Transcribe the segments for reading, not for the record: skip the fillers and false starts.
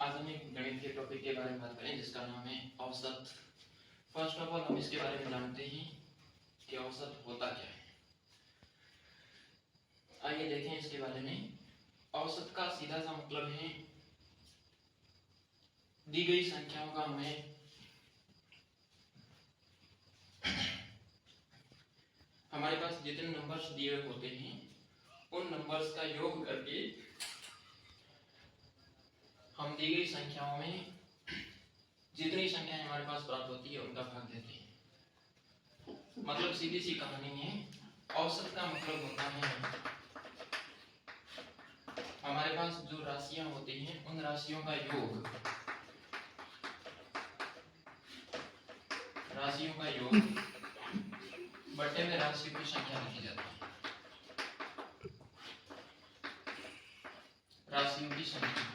आज हम एक गणित के टॉपिक के बारे में बात करें जिसका नाम है औसत। फर्स्ट ऑफ ऑल हम इसके बारे में जानते हैं कि औसत होता क्या है। आइए देखें इसके बारे में। औसत का सीधा सा मतलब है दी गई संख्याओं का हमारे पास जितने नंबर्स दिए हुए होते हैं उन नंबर्स का योग करके हम दी गई संख्याओं में जितनी संख्याएं हमारे पास प्राप्त होती है उनका भाग देते हैं। मतलब सीधी सी कहानी है, औसत का मतलब होता है हमारे पास जो राशियां होती हैं उन राशियों का योग, राशियों का योग बट्टे में राशियों की संख्या लिखी जाती है। राशियों की संख्या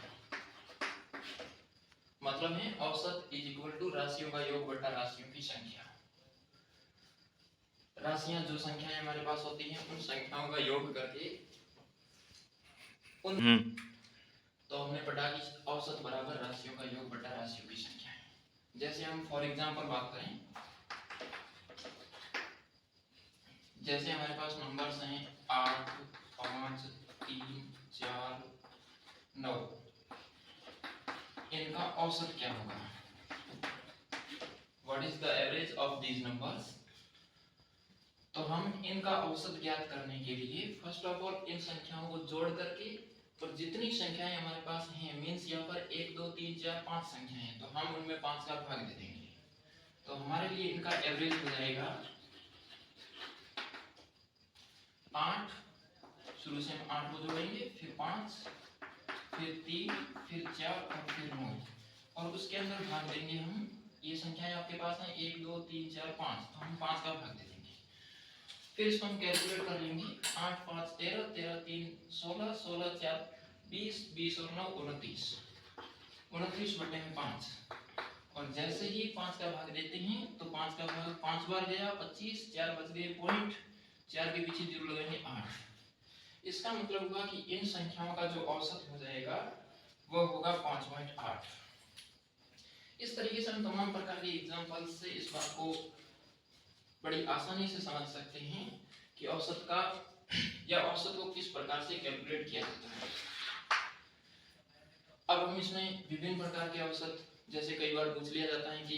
मतलब है औसत इज इक्वल टू राशियों का योग बटा राशियों की संख्या। राशियां जो संख्याएं हमारे पास होती हैं उन संख्याओं का योग करके उन तो हमने पढ़ा कि औसत बराबर राशियों का योग बटा राशियों की संख्या है। जैसे हम फॉर एग्जांपल बात करें, जैसे हमारे पास नंबर्स हैं 8, 5, 3, 4, 9, इनका औसत क्या होगा? What is the average of these numbers? तो हम इनका औसत ज्ञात करने के लिए फर्स्ट ऑफ ऑल इन संख्याओं को जोड़ करके और जितनी संख्याएं हमारे पास हैं, मीन्स यहाँ पर 1, 2, 3, 4, 5 संख्याएं हैं, तो हम उनमें 5 का भाग दे देंगे। तो हमारे लिए इनका एवरेज हो जाएगा 8। शुरू से हम 8 को जोड़ेंगे, फिर 5, फिर 3, फिर 4 और फिर 9, और उसके अंदर भाग देंगे हम। ये संख्याएं आपके पास हैं 1, 2, 3, 4, 5, तो हम 5 का भाग दे देंगे। फिर इसको हम कैलकुलेट कर लेंगे। 8, 5, 13, 13, 3, 16, 16, 4, 20, 20 और 9, 29, 29 बटे में 5। और जैसे ही 5 का भाग देते हैं तो 5 का भाग 5 बार गया 25, 4 बच गए पॉइंट, 4 के पीछे 0 लगाएंगे 8। इसका मतलब हुआ कि इन संख्याओं का जो औसत हो जाएगा वह होगा 5.8। इस तरीके से हम तमाम प्रकार के एग्जाम्पल से इस बात को बड़ी आसानी से समझ सकते हैं कि औसत का या औसत को किस प्रकार से कैलकुलेट किया जाता है। अब हम इसमें विभिन्न प्रकार के औसत, जैसे कई बार पूछ लिया जाता है कि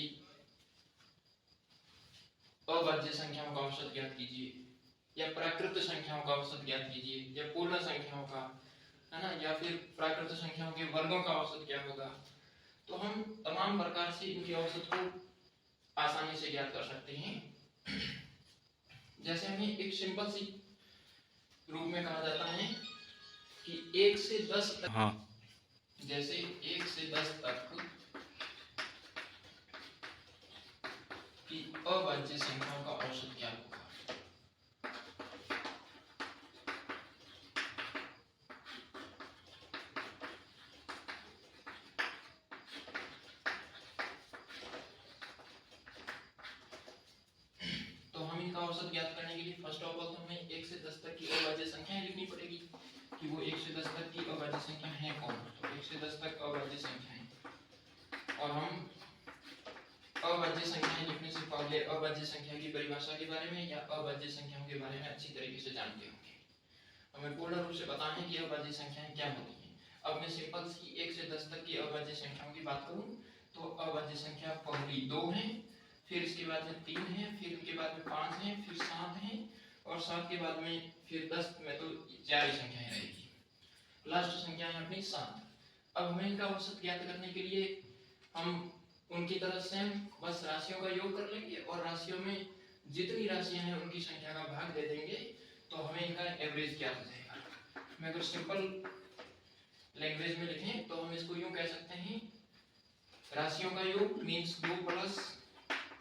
अभाज्य संख्याओं का औसत ज्ञात कीजिए, या प्राकृत संख्याओं का औसत ज्ञात कीजिए, या पूर्ण संख्याओं का, है ना, या फिर प्राकृत संख्याओं के वर्गों का औसत क्या होगा। तो हम तमाम प्रकार से इनके औसत को आसानी से ज्ञात कर सकते हैं। जैसे हमें एक सिंपल सी रूप में कहा जाता है कि 1 से 10 तक, जैसे 1 से 10 तक की अभाज्य संख्याओं का औसत क्या होगा। तो हम इनका औसत ज्ञात करने के लिए फर्स्ट ऑफ ऑल तो हमें 1 से 10 तक की अभाज्य संख्याएं लिखनी पड़ेगी कि वो 1 से 10 तक की अभाज्य संख्या है कौन। तो 1 से 10 तक अभाज्य संख्याएं, और हम अभाज्य संख्याएं लिखने से पहले अभाज्य संख्या की परिभाषा के बारे में या अभाज्य संख्याओं के बारे में अच्छी तरीके से जानते होंगे। हमें पूर्ण रूप से पता है कि अभाज्य संख्याएं क्या होती हैं। अब मैं सिंपल सी 1 से 10 तक की अभाज्य संख्याओं की बात करूं तो अभाज्य संख्या पहली 2 है, फिर इसके बाद में 3 है, फिर उसके बाद में 5 है, फिर 7 है, और 7 के बाद में फिर 10 में तो 4 ही संख्याएं रहेगी। लास्ट संख्या है अपनी 7। अब हमें इनका औसत ज्ञात करने के लिए हम उनकी तरफ से बस राशियों का योग कर लेंगे और राशियों में जितनी राशियां हैं उनकी संख्या का भाग दे देंगे, तो हमें इनका एवरेज क्या हो जाएगा। मैं अगर सिंपल लैंग्वेज में लिखें तो हम इसको यूं कह सकते हैं, राशियों का योग मीन्स 2 +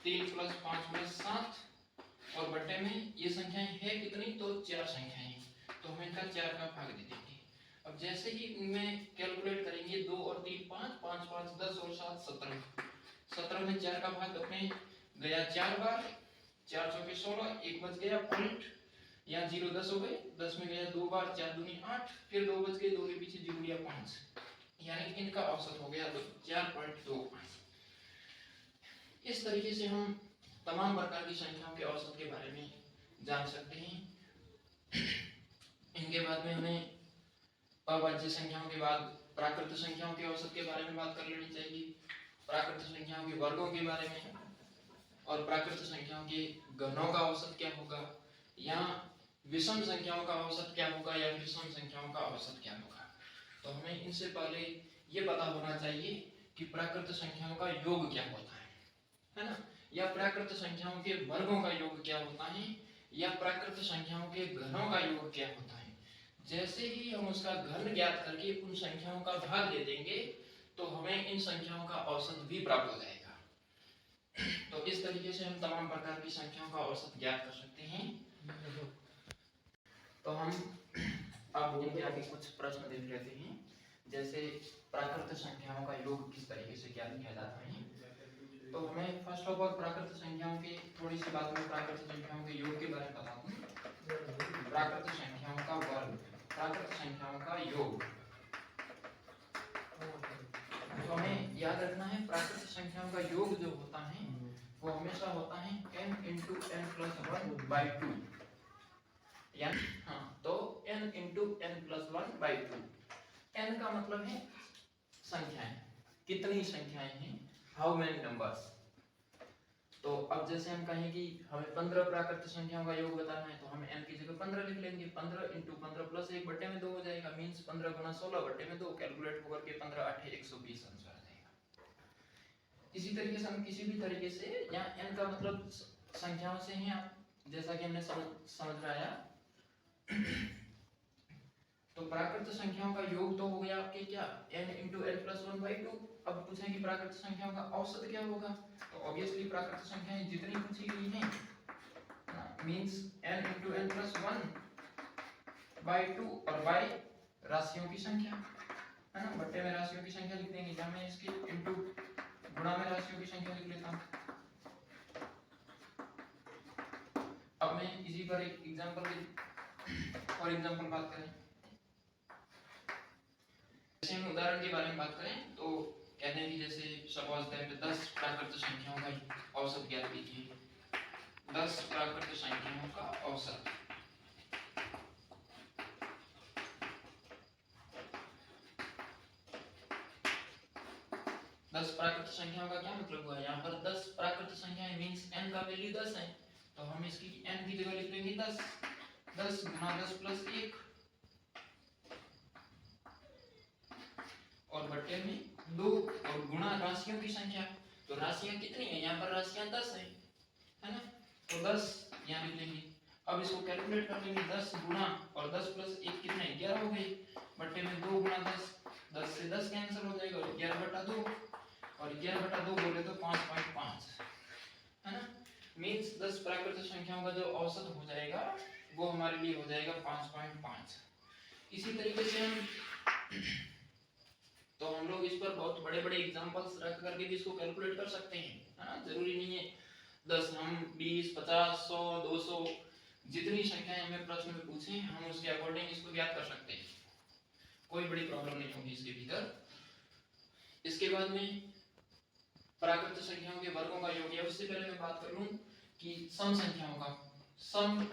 3 + 5 + 7, और बट्टे में ये संख्याएं है कितनी, तो 4 संख्याएं, तो हम इनका 4 का भाग दे देंगे। अब जैसे ही इनमें कैलकुलेट करेंगे 2 और 3 5, 5 5 10 और 7 17, 17 में 4 का भाग अपने गया 4 बार, 4 चौके 16, 1 बच गया पॉइंट, यहाँ 0 10 हो गए, 10 में गया 2 बार, 4 दूनी 8, फिर 2 बच गए, 2 के पीछे 0 लिया 5, यानी इनका औसत हो गया 4.25। इस तरीके से हम तमाम प्रकार की संख्याओं के औसत के बारे में जान सकते हैं। इनके बाद में हमें अभाज्य संख्याओं के बाद प्राकृत संख्याओं के औसत के बारे में बात कर लेनी चाहिए, प्राकृत संख्याओं के वर्गों के बारे में, और प्राकृत संख्याओं के घनों का औसत क्या होगा, या विषम संख्याओं का औसत क्या होगा, या विषम संख्याओं का औसत क्या होगा। तो हमें इनसे पहले ये पता होना चाहिए कि प्राकृत संख्याओं का योग क्या होता है ना, या प्राकृत संख्याओं के वर्गों का योग क्या होता है, या प्राकृत संख्याओं के घनों का योग क्या होता है। जैसे ही हम उसका घन ज्ञात करके उन संख्याओं का भाग दे देंगे तो हमें इन संख्याओं का औसत भी प्राप्त हो जाएगा। तो इस तरीके से हम तमाम प्रकार की संख्याओं का औसत ज्ञात कर सकते हैं। तो हम अब इनके आगे कुछ प्रश्न देख लेते हैं, जैसे प्राकृत संख्याओं का योग किस तरीके से ज्ञात किया जाता है। तो हमें फर्स्ट ऑफ ऑल प्राकृत संख्याओं की थोड़ी सी बात में प्राकृत संख्याओं के योग के बारे में बता दूं। प्राकृत संख्याओं का वर्ग, प्राकृत संख्याओं का योग। तो हमें याद रखना है प्राकृत संख्याओं का योग जो होता है वो हमेशा होता है n × n+1/2। यानी तो n × n+1/2। n का मतलब है संख्याएं, कितनी संख्याएं हैं, हाउ मेनी नंबर्स। तो अब जैसे हम कहें कि हमें 15 प्राकृत संख्याओं का योग बताना है तो हम n की जगह 15 लिख लेंगे। 15 × 15 + 1/2 हो जाएगा, मींस 15 × 16/2 कैलकुलेट होकर के 15 × 8 = 120 आंसर आ जाएगा। इसी तरीके से हम किसी भी तरीके से, यहाँ n का मतलब संख्याओं से ही आप जैसा कि हमने समझ में आया। तो प्राकृत संख्याओं का योग तो हो गया आपके क्या, n × n+1/2। अब पूछें कि प्राकृत संख्याओं का औसत क्या होगा, तो ऑब्वियसली प्राकृत संख्याएं जितनी पूछी गई हैं मींस n × n+1/2 और बाय राशियों की संख्या है ना, बट्टे में राशियों की संख्या लिख देंगे, या मैं इसके इनटू गुणा में राशियों की संख्या लिख लेता हूं। अब मैं इसी पर एक एग्जांपल बात करें, जैसे हम उदाहरण के बारे में बात करें तो कहते हैं कि जैसे सपोज दैट 10 प्राकृत संख्याओं का औसत ज्ञात कीजिए। 10 प्राकृत संख्याओं का औसत। दस प्राकृत संख्याओं का क्या मतलब हुआ, यहाँ पर 10 प्राकृत संख्याएं मींस n का वैल्यू 10 है, तो हम इसकी n की जगह लिख लेंगे 10। 10 × 10 + 1 और बट्टे में 2 और गुणा राशियों की संख्या। तो राशियां कितनी है, यहाँ पर राशियां 10 है ना, तो 10 यहाँ लिख लेंगे। अब इसको कैलकुलेट कर लेंगे, 10 गुणा और 10 + 1 कितने 11 हो गए, बट्टे में 2 × 10, 10 से 10 कैंसिल हो जाएगा, 11/2 और 11/2 बोले तो 5.5 है ना, मींस 10 प्राकृत संख्याओं का जो औसत हो जाएगा वो हमारे लिए हो जाएगा 5.5। इसी तरीके से हम लोग इस पर बहुत बड़े बड़े एग्जांपल्स रख करके भी इसको कैलकुलेट कर सकते हैं, है ना। जरूरी नहीं है 10, हम 20, 50, 100, 200 जितनी संख्याएं हमें प्रश्न में पूछे हम उसके अकॉर्डिंग इसको ज्ञात कर सकते हैं, कोई बड़ी प्रॉब्लम नहीं होगी इसके भीतर। इसके बाद में प्राकृत संख्याओं के वर्गों का योग, उससे पहले मैं बात कर लूं कि सम संख्याओं का,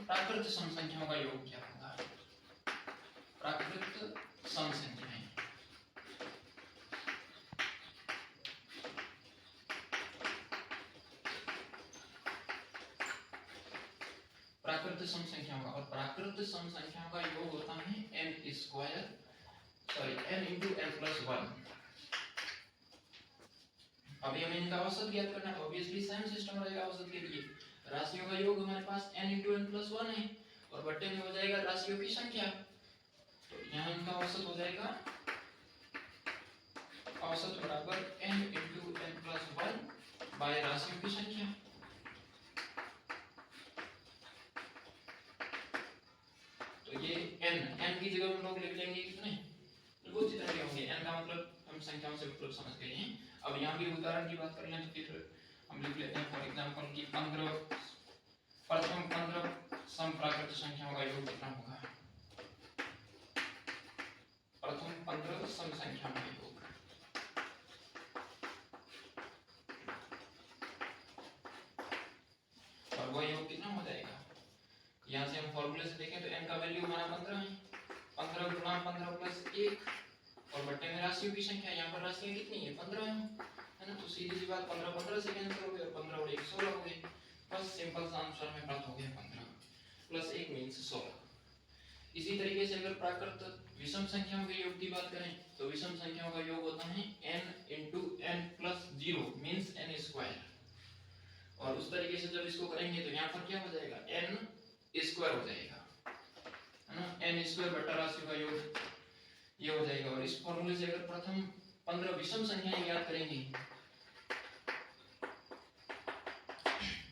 प्राकृत सम संख्याओं का योग क्या होगा। प्राकृत सम संख्याएं, प्राकृत सम संख्याओं का, और प्राकृत सम संख्याओं का योग होता है n × n+1। अभी हमें इनका औसत ज्ञात करना है, ऑब्वियसली सेम सिस्टम रहेगा औसत के लिए। राशियों का योग हमारे पास n × n+1 है और बट्टे में हो जाएगा राशियों की संख्या, तो यहाँ इनका औसत हो जाएगा औसत बराबर n × n+1 बाय राशियों की संख्या। तो ये n की जगह हम लोग लिख लेंगे कितने, वो जितने होंगे, n का मतलब हम संख्याओं से मतलब समझ गए हैं। अब यहाँ भी उदाहरण की बात कर लें तो फिर हम लिख लेते हैं फॉर एग्जांपल कि 15 सम प्राकृत संख्याओं का योग कितना होगा। प्रथम 15 सम संख्याओं का योग, फॉर्मूले से देखें तो n का वैल्यू हमारा 15 है, 15 गुणा 15 प्लस 1 और बट्टे में राशियों की संख्या, यहाँ पर राशियां कितनी है 15 है ना, तो सीधी सी बात 15 15 से कैंसिल हो गए और 15 और 1 16 हो गए, बस सिंपल सा आंसर में प्राप्त हो गया 15 प्लस 1 मींस 16। इसी तरीके से अगर प्राकृत विषम संख्याओं के योग की बात करें तो विषम संख्याओं का योग होता है n into n plus 0 means n square, और उस तरीके से जब इसको करेंगे तो यहाँ पर क्या हो जाएगा n स्क्वायर हो जाएगा, है ना, n स्क्वायर बटा राशियों का योग ये हो जाएगा। और इस फॉर्मूले से अगर प्रथम 15 विषम संख्याएं ज्ञात करेंगे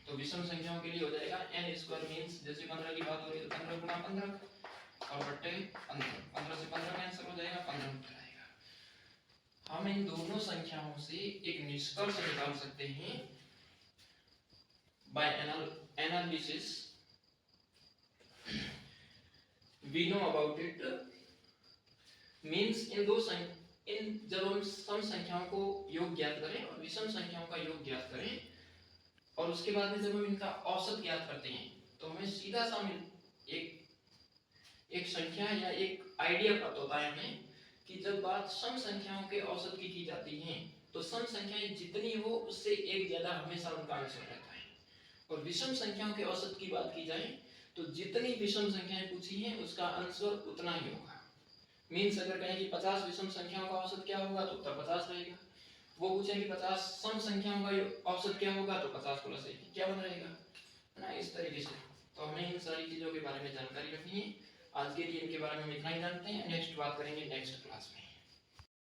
तो विषम संख्याओं के लिए हो जाएगा n स्क्वायर मींस जैसे 15 की बात हो रही है तो 15 गुणा 15 और बट्टे 15, 15 से 15 कैंसिल हो जाएगा, 15 उत्तर आएगा। हम इन दोनों संख्याओं से एक निष्कर्ष निकाल सकते हैं by analysis, we know about it means इन जब हम सम संख्याओं को योग ज्ञात करें और विषम संख्याओं का योग ज्ञात करें और उसके बाद में जब हम इनका औसत ज्ञात करते हैं तो हमें सीधा सा एक संख्या या एक आइडिया प्राप्त होता है हमें कि जब बात सम संख्याओं के औसत की जाती है तो सम संख्याएं जितनी हो उससे एक ज्यादा हमेशा उनका आंसर रहता है, और विषम संख्याओं के औसत की बात की जाए तो जितनी विषम संख्याएं पूछी हैं उसका आंसर उतना ही होगा। मींस अगर कहें कि 50 विषम संख्याओं का औसत क्या होगा तो उत्तर 50 रहेगा, वो पूछें कि 50 सम संख्याओं का औसत क्या होगा तो 50 प्लस 1 क्या बन रहेगा, है ना, इस तरीके से। तो हमें इन सारी चीजों के बारे में जानकारी रखनी है। आज के लिए इनके बारे में हम इतना ही जानते हैं, नेक्स्ट बात करेंगे नेक्स्ट क्लास में।